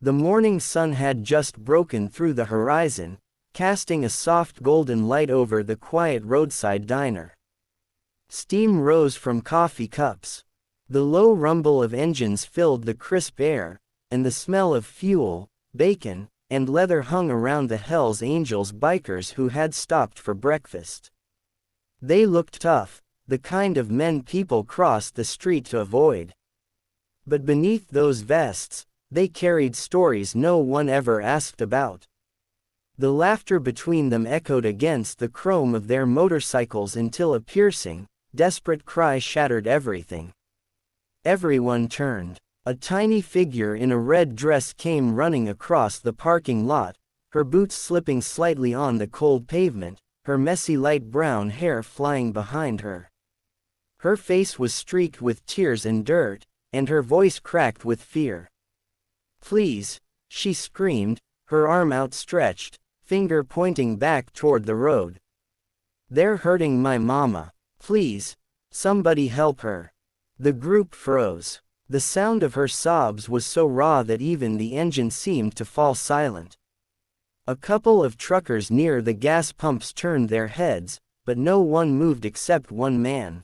The morning sun had just broken through the horizon, casting a soft golden light over the quiet roadside diner. Steam rose from coffee cups. The low rumble of engines filled the crisp air, and the smell of fuel, bacon, and leather hung around the Hells Angels bikers who had stopped for breakfast. They looked tough, the kind of men people crossed the street to avoid. But beneath those vests, they carried stories no one ever asked about. The laughter between them echoed against the chrome of their motorcycles until a piercing, desperate cry shattered everything. Everyone turned. A tiny figure in a red dress came running across the parking lot, her boots slipping slightly on the cold pavement, her messy light brown hair flying behind her. Her face was streaked with tears and dirt, and her voice cracked with fear. "Please," she screamed, her arm outstretched, finger pointing back toward the road. "They're hurting my mama. Please, somebody help her." The group froze. The sound of her sobs was so raw that even the engine seemed to fall silent. A couple of truckers near the gas pumps turned their heads, but no one moved except one man.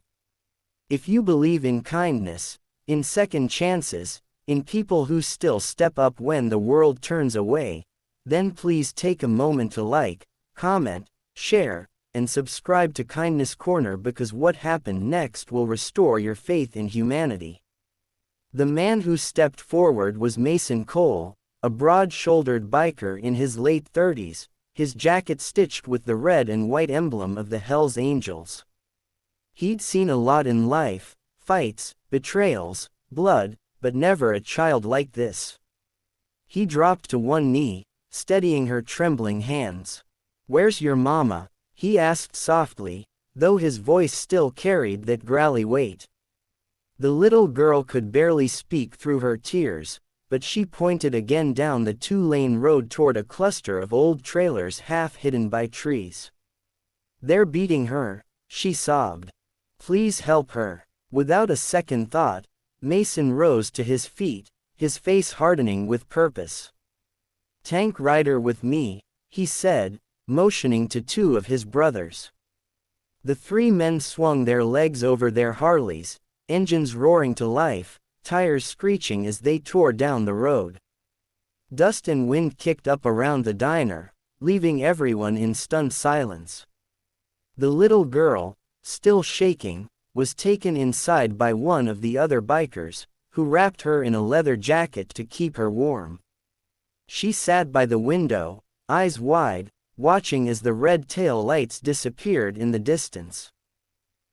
"If you believe in kindness, in second chances, in people who still step up when the world turns away, then please take a moment to like, comment, share, and subscribe to Kindness Corner, because what happened next will restore your faith in humanity." The man who stepped forward was Mason Cole, a broad-shouldered biker in his late 30s, his jacket stitched with the red and white emblem of the Hells Angels. He'd seen a lot in life, fights, betrayals, blood, but never a child like this. He dropped to one knee, steadying her trembling hands. "Where's your mama?" he asked softly, though his voice still carried that growly weight. The little girl could barely speak through her tears, but she pointed again down the two-lane road toward a cluster of old trailers half hidden by trees. "They're beating her," she sobbed. "Please help her." Without a second thought, Mason rose to his feet, his face hardening with purpose. "Tank rider with me," he said, motioning to two of his brothers. The three men swung their legs over their Harleys, engines roaring to life, tires screeching as they tore down the road. Dust and wind kicked up around the diner, leaving everyone in stunned silence. The little girl, still shaking, was taken inside by one of the other bikers, who wrapped her in a leather jacket to keep her warm. She sat by the window, eyes wide, watching as the red tail lights disappeared in the distance.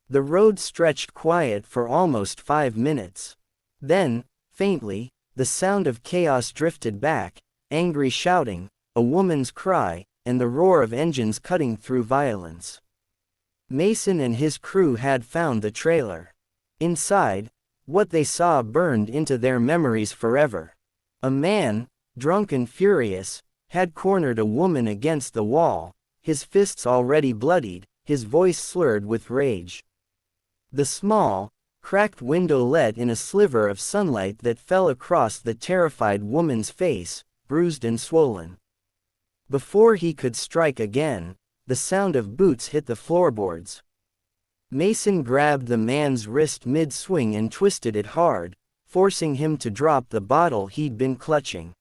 The road stretched quiet for almost 5 minutes. Then, faintly, the sound of chaos drifted back, angry shouting, a woman's cry, and the roar of engines cutting through violence. Mason and his crew had found the trailer. Inside, what they saw burned into their memories forever. A man, drunk and furious, had cornered a woman against the wall, his fists already bloodied, his voice slurred with rage. The small, cracked window let in a sliver of sunlight that fell across the terrified woman's face, bruised and swollen. Before he could strike again, the sound of boots hit the floorboards. Mason grabbed the man's wrist mid-swing and twisted it hard, forcing him to drop the bottle he'd been clutching.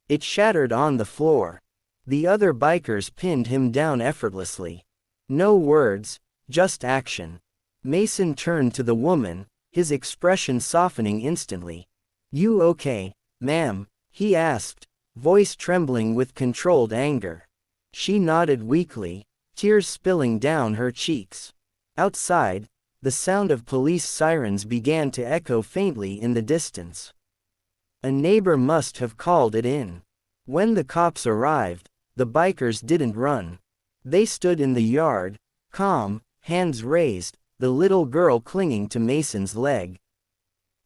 It shattered on the floor. The other bikers pinned him down effortlessly. No words, just action. Mason turned to the woman, his expression softening instantly. "You okay, ma'am?" he asked, voice trembling with controlled anger. She nodded weakly, tears spilling down her cheeks. Outside, the sound of police sirens began to echo faintly in the distance. A neighbor must have called it in. When the cops arrived, the bikers didn't run. They stood in the yard, calm, hands raised, the little girl clinging to Mason's leg.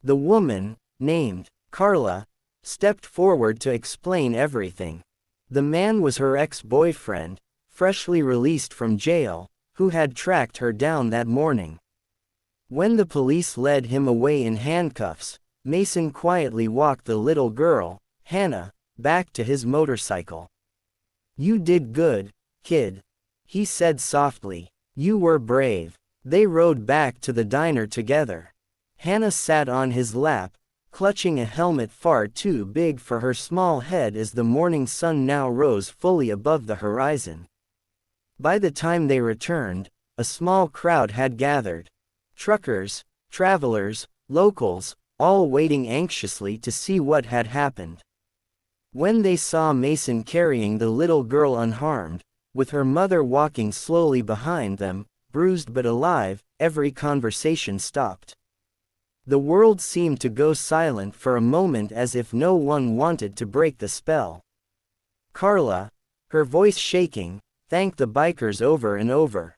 The woman, named Carla, stepped forward to explain everything. The man was her ex-boyfriend, freshly released from jail, who had tracked her down that morning. When the police led him away in handcuffs, Mason quietly walked the little girl, Hannah, back to his motorcycle. "You did good, kid," he said softly. "You were brave." They rode back to the diner together. Hannah sat on his lap, clutching a helmet far too big for her small head as the morning sun now rose fully above the horizon. By the time they returned, a small crowd had gathered. Truckers, travelers, locals, all waiting anxiously to see what had happened. When they saw Mason carrying the little girl unharmed, with her mother walking slowly behind them, bruised but alive, every conversation stopped. The world seemed to go silent for a moment as if no one wanted to break the spell. Carla, her voice shaking, thanked the bikers over and over.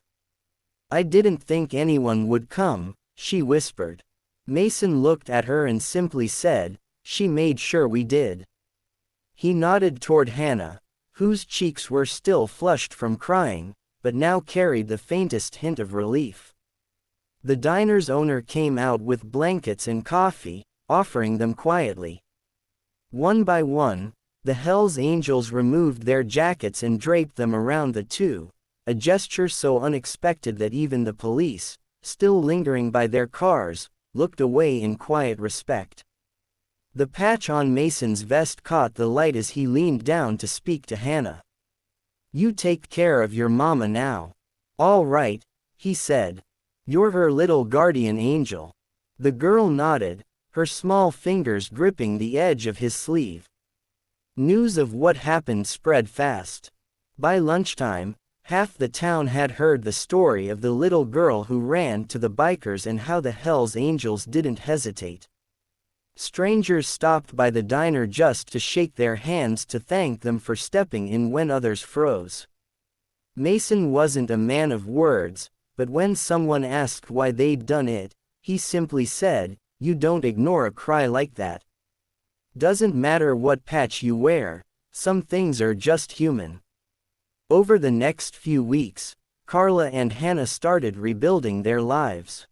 "I didn't think anyone would come," she whispered. Mason looked at her and simply said, "She made sure we did." He nodded toward Hannah, whose cheeks were still flushed from crying, but now carried the faintest hint of relief. The diner's owner came out with blankets and coffee, offering them quietly. One by one, the Hells Angels removed their jackets and draped them around the two, a gesture so unexpected that even the police, still lingering by their cars, looked away in quiet respect. The patch on Mason's vest caught the light as he leaned down to speak to Hannah. "You take care of your mama now." "All right," he said. "You're her little guardian angel." The girl nodded, her small fingers gripping the edge of his sleeve. News of what happened spread fast. By lunchtime, half the town had heard the story of the little girl who ran to the bikers and how the Hells Angels didn't hesitate. Strangers stopped by the diner just to shake their hands to thank them for stepping in when others froze. Mason wasn't a man of words, but when someone asked why they'd done it, he simply said, "You don't ignore a cry like that. Doesn't matter what patch you wear, some things are just human." Over the next few weeks, Carla and Hannah started rebuilding their lives.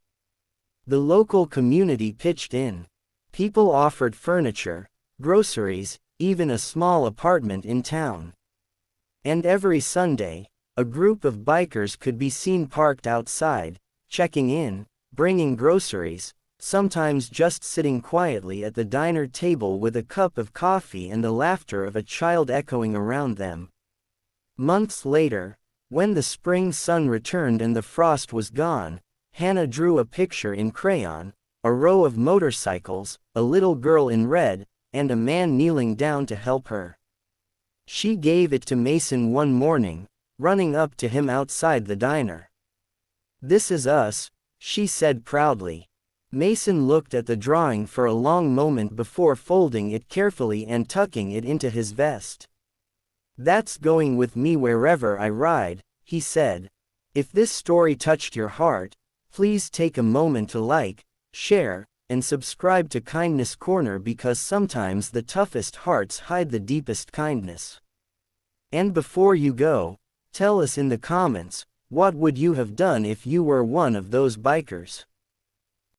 The local community pitched in. People offered furniture, groceries, even a small apartment in town. And every Sunday, a group of bikers could be seen parked outside, checking in, bringing groceries, sometimes just sitting quietly at the diner table with a cup of coffee and the laughter of a child echoing around them. Months later, when the spring sun returned and the frost was gone, Hannah drew a picture in crayon: a row of motorcycles, a little girl in red, and a man kneeling down to help her. She gave it to Mason one morning, running up to him outside the diner. "This is us," she said proudly. Mason looked at the drawing for a long moment before folding it carefully and tucking it into his vest. "That's going with me wherever I ride," he said. If this story touched your heart, please take a moment to like, share, and subscribe to Kindness Corner, because sometimes the toughest hearts hide the deepest kindness. And before you go, tell us in the comments, what would you have done if you were one of those bikers?